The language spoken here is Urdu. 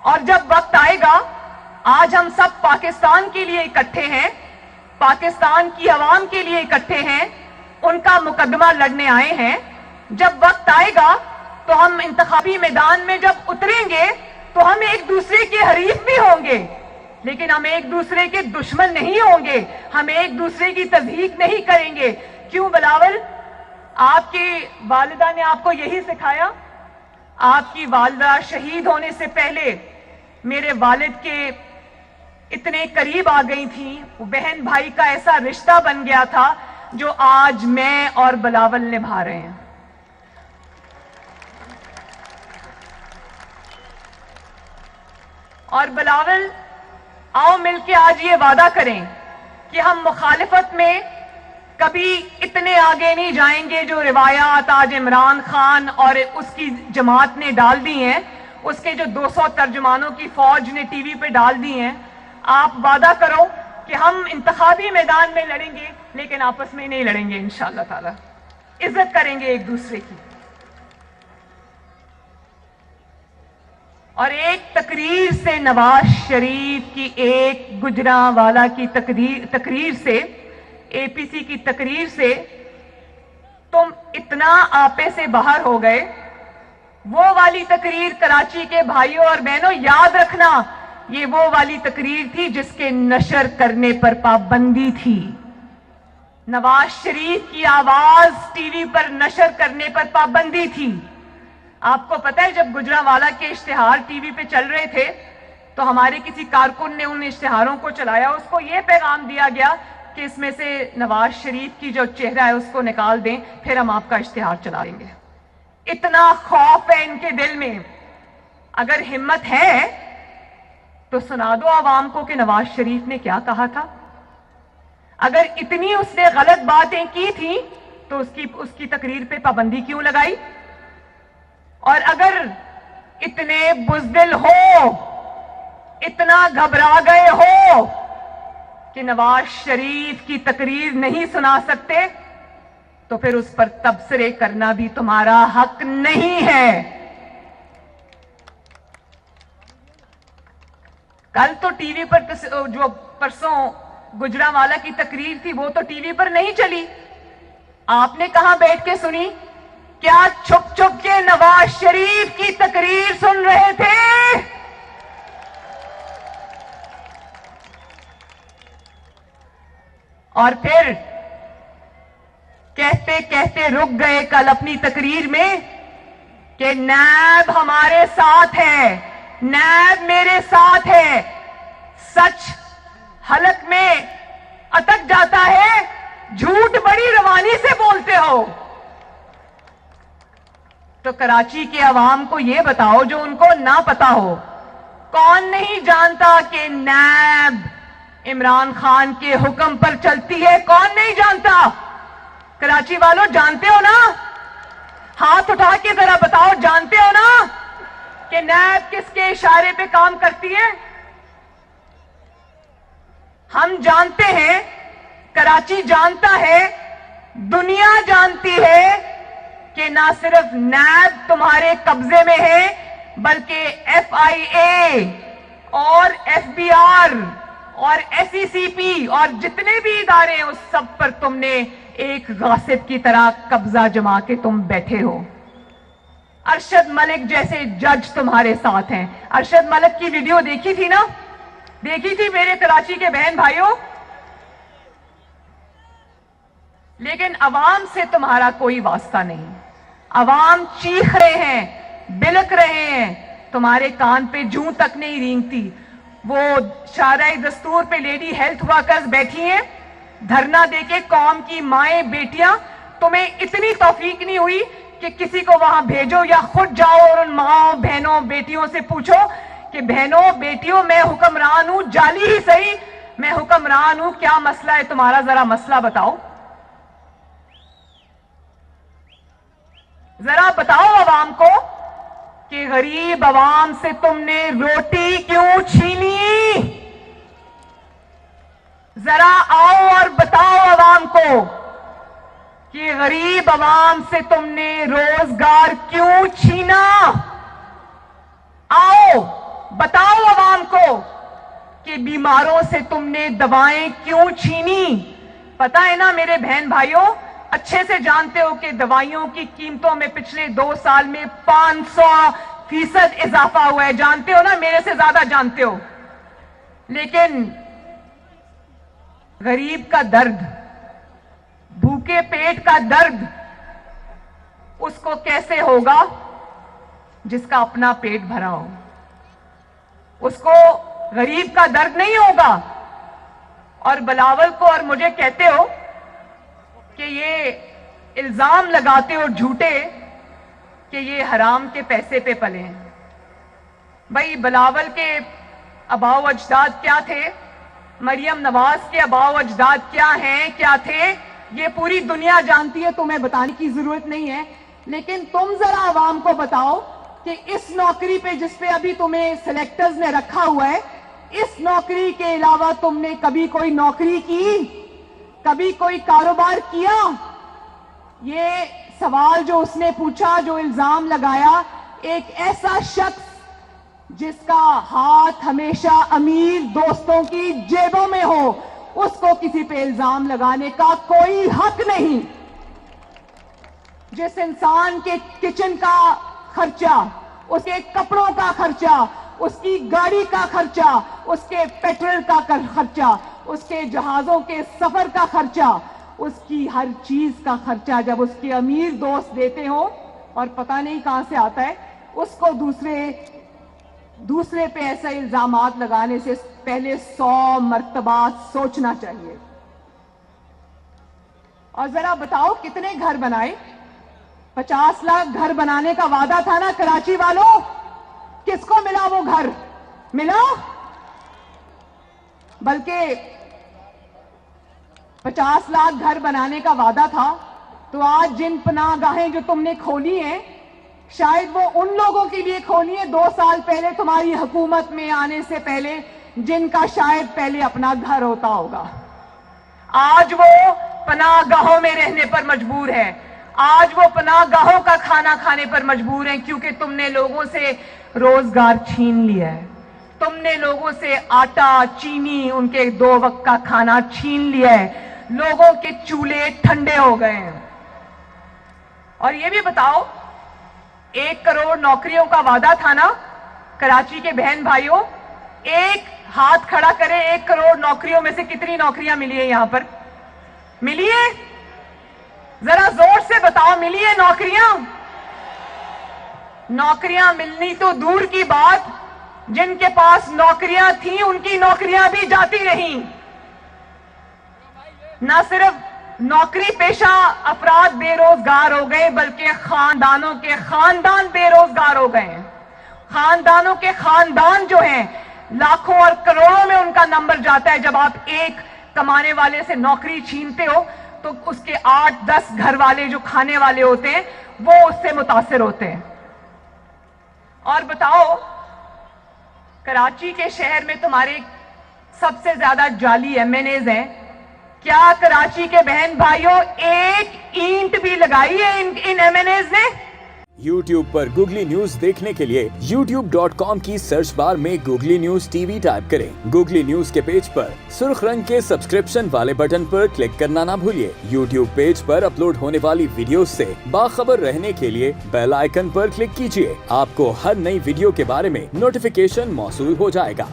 اور جب وقت آئے گا، آج ہم سب پاکستان کے لیے اکٹھے ہیں، پاکستان کی عوام کے لیے اکٹھے ہیں، ان کا مقدمہ لڑنے آئے ہیں. جب وقت آئے گا تو ہم انتخابی میدان میں جب اتریں گے تو ہم ایک دوسرے کے حریف بھی ہوں گے، لیکن ہم ایک دوسرے کے دشمن نہیں ہوں گے، ہم ایک دوسرے کی تضحیک نہیں کریں گے. کیوں بلاول؟ آپ کی والدہ نے آپ کو یہی سکھایا. آپ کی والدہ شہید ہونے سے پہلے میرے والد کے اتنے قریب آ گئی تھیں، وہ بہن بھائی کا ایسا رشتہ بن گیا تھا جو آج میں اور بلاول نبھا رہے ہیں. اور بلاول، آؤ مل کے آج یہ وعدہ کریں کہ ہم مخالفت میں کبھی اتنے آگے نہیں جائیں گے جو روایات آج عمران خان اور اس کی جماعت نے ڈال دی ہیں، اس کے جو 200 ترجمانوں کی فوج نے ٹی وی پہ ڈال دی ہیں. آپ وعدہ کرو کہ ہم انتخابی میدان میں لڑیں گے لیکن آپس میں نہیں لڑیں گے انشاءاللہ تعالی، عزت کریں گے ایک دوسرے کی. اور ایک تقریر سے، نواز شریف کی ایک گجرانوالہ کی تقریر سے، اے پی سی کی تقریر سے تم اتنا آپے سے باہر ہو گئے. وہ والی تقریر کراچی کے بھائیوں اور بہنوں یاد رکھنا، یہ وہ والی تقریر تھی جس کے نشر کرنے پر پابندی تھی. نواز شریف کی آواز ٹی وی پر نشر کرنے پر پابندی تھی. آپ کو پتہ ہے جب گجرانوالہ کے اشتہار ٹی وی پہ چل رہے تھے تو ہمارے کسی کارکن نے ان اشتہاروں کو چلایا، اس کو یہ پیغام دیا گیا کہ اس میں سے نواز شریف کی جو چہرہ ہے اس کو نکال دیں، پھر ہم آپ کا اشتہار چلا دیں گے. اتنا خوف ہے ان کے دل میں. اگر ہمت ہے تو سنا دو عوام کو کہ نواز شریف نے کیا کہا تھا. اگر اتنی اس نے غلط باتیں کی تھیں تو اس کی تقریر پہ پابندی کیوں لگائی؟ اور اگر اتنے بزدل ہو، اتنا گھبرا گئے ہو کہ نواز شریف کی تقریر نہیں سنا سکتے تو پھر اس پر تبصرے کرنا بھی تمہارا حق نہیں ہے. کل تو ٹی وی پر جو پرسوں گجرانوالہ کی تقریر تھی وہ تو ٹی وی پر نہیں چلی. آپ نے کہاں بیٹھ کے سنی؟ کیا چھپ چھپ کے نواز شریف کی تقریر سن رہے تھے؟ اور پھر کہتے کہتے رک گئے کل اپنی تقریر میں کہ نیب ہمارے ساتھ ہے، نیب میرے ساتھ ہے. سچ حلق میں اٹک جاتا ہے، جھوٹ بڑی روانی سے بولتے ہو. تو کراچی کے عوام کو یہ بتاؤ جو ان کو نہ پتا ہو، کون نہیں جانتا کہ نیب عمران خان کے حکم پر چلتی ہے؟ کون نہیں جانتا؟ کراچی والوں جانتے ہو نا؟ ہاتھ اٹھا کے ذرا بتاؤ، جانتے ہو نا کہ نیب کس کے اشارے پہ کام کرتی ہے؟ ہم جانتے ہیں، کراچی جانتا ہے، دنیا جانتی ہے کہ نہ صرف نیب تمہارے قبضے میں ہے بلکہ ایف آئی اے اور ایف بی آر اور ایس ای سی پی اور جتنے بھی ادارے ہیں اس سب پر تم نے ایک غاصب کی طرح قبضہ جما کے تم بیٹھے ہو. ارشد ملک جیسے جج تمہارے ساتھ ہیں. ارشد ملک کی ویڈیو دیکھی تھی نا؟ دیکھی تھی میرے کراچی کے بہن بھائیوں؟ لیکن عوام سے تمہارا کوئی واسطہ نہیں. عوام چیخ رہے ہیں، بلک رہے ہیں، تمہارے کان پہ جوں تک نہیں رینگتی. وہ شارع دستور پہ لیڈی ہیلتھ ورکرز بیٹھی ہیں دھرنا دے کے، قوم کی مائیں بیٹیاں. تمہیں اتنی توفیق نہیں ہوئی کہ کسی کو وہاں بھیجو یا خود جاؤ اور ان ماں بہنوں بیٹیوں سے پوچھو کہ بہنوں بیٹیوں میں حکمران ہوں، جعلی ہی صحیح میں حکمران ہوں، کیا مسئلہ ہے تمہارا، ذرا مسئلہ بتاؤ. ذرا بتاؤ عوام کو کہ غریب عوام سے تم نے روٹی کیوں چھینی؟ ذرا آؤ اور بتاؤ عوام کو کہ غریب عوام سے تم نے روزگار کیوں چھینا؟ آؤ بتاؤ. بیماروں سے تم نے دوائیں کیوں چھینی؟ پتا ہے نا میرے بہن بھائیوں، اچھے سے جانتے ہو کہ دوائیوں کی قیمتوں میں پچھلے 2 سال میں 500% اضافہ ہوا ہے، جانتے ہو نا، میرے سے زیادہ جانتے ہو. لیکن غریب کا درد، بھوکے پیٹ کا درد اس کو کیسے ہوگا جس کا اپنا پیٹ بھرا ہو؟ اس کو غریب کا درد نہیں ہوگا. اور بلاول کو اور مجھے کہتے ہو کہ یہ الزام لگاتے ہو جھوٹے کہ یہ حرام کے پیسے پہ پلے ہیں. بھائی بلاول کے آباء و اجداد کیا تھے؟ مریم نواز کے آباء و اجداد کیا ہیں، کیا تھے؟ یہ پوری دنیا جانتی ہے، تمہیں بتانے کی ضرورت نہیں ہے. لیکن تم ذرا عوام کو بتاؤ کہ اس نوکری پہ جس پہ ابھی تمہیں سلیکٹرز نے رکھا ہوا ہے، اس نوکری کے علاوہ تم نے کبھی کوئی نوکری کی؟ کبھی کوئی کاروبار کیا؟ یہ سوال جو اس نے پوچھا، جو الزام لگایا، ایک ایسا شخص جس کا ہاتھ ہمیشہ امیر دوستوں کی جیبوں میں ہو، اس کو کسی پہ الزام لگانے کا کوئی حق نہیں. جس انسان کے کچن کا خرچہ، اس کے کپڑوں کا خرچہ، اس کی گاڑی کا خرچہ، اس کے پیٹرول کا خرچہ، اس کے جہازوں کے سفر کا خرچہ، اس کی ہر چیز کا خرچہ جب اس کے امیر دوست دیتے ہوں اور پتہ نہیں کہاں سے آتا ہے، اس کو دوسرے پہ ایسے الزامات لگانے سے پہلے 100 مرتبہ سوچنا چاہیے. اور ذرا بتاؤ کتنے گھر بنائے؟ 50 لاکھ گھر بنانے کا وعدہ تھا نا کراچی والوں، کس کو ملا وہ گھر؟ ملا؟ بلکہ 50 لاکھ گھر بنانے کا وعدہ تھا تو آج جن پناہ گاہیں جو تم نے کھولی ہیں، شاید وہ ان لوگوں کے لیے کھولی ہیں 2 سال پہلے تمہاری حکومت میں آنے سے پہلے، جن کا شاید پہلے اپنا گھر ہوتا ہوگا. آج وہ پناہ گاہوں میں رہنے پر مجبور ہے، آج وہ پناہ گاہوں کا کھانا کھانے پر مجبور ہیں، کیونکہ تم نے لوگوں سے روزگار چھین لیا ہے. تم نے لوگوں سے آٹا، چینی، ان کے 2 وقت کا کھانا چھین لیا ہے. لوگوں کے چولہے ٹھنڈے ہو گئے ہیں. اور یہ بھی بتاؤ، 1 کروڑ نوکریوں کا وعدہ تھا نا کراچی کے بہن بھائیوں؟ ایک ہاتھ کھڑا کرے، 1 کروڑ نوکریوں میں سے کتنی نوکریاں ملی ہیں یہاں پر؟ ملی ہے؟ ذرا زور سے بتاؤ، ملی ہے نوکریاں؟ نوکریاں ملنی تو دور کی بات، جن کے پاس نوکریاں تھیں ان کی نوکریاں بھی جاتی رہیں. نہ صرف نوکری پیشہ افراد بے روزگار ہو گئے، بلکہ خاندانوں کے خاندان بے روزگار ہو گئے ہیں. خاندانوں کے خاندان جو ہیں، لاکھوں اور کروڑوں میں ان کا نمبر جاتا ہے. جب آپ ایک کمانے والے سے نوکری چھینتے ہو تو اس کے 8-10 گھر والے جو کھانے والے ہوتے ہیں وہ اس سے متاثر ہوتے ہیں. اور بتاؤ، کراچی کے شہر میں تمہارے سب سے زیادہ جعلی MNAs ہیں. کیا کراچی کے بہن بھائیوں ایک اینٹ بھی لگائی ہے ان MNAs نے؟ YouTube پر گوگلی نیوز دیکھنے کے لیے youtube.com کی سرچ بار میں گوگلی نیوز TV ٹائپ کریں. گوگلی نیوز کے پیج پر سرخ رنگ کے سبسکرپشن والے بٹن پر کلک کرنا نہ بھولیے. YouTube پیج پر اپلوڈ ہونے والی ویڈیوز سے باخبر رہنے کے لیے بیل آئیکن پر کلک کیجیے. آپ کو ہر نئی ویڈیو کے بارے میں نوٹیفیکیشن موصول ہو جائے گا.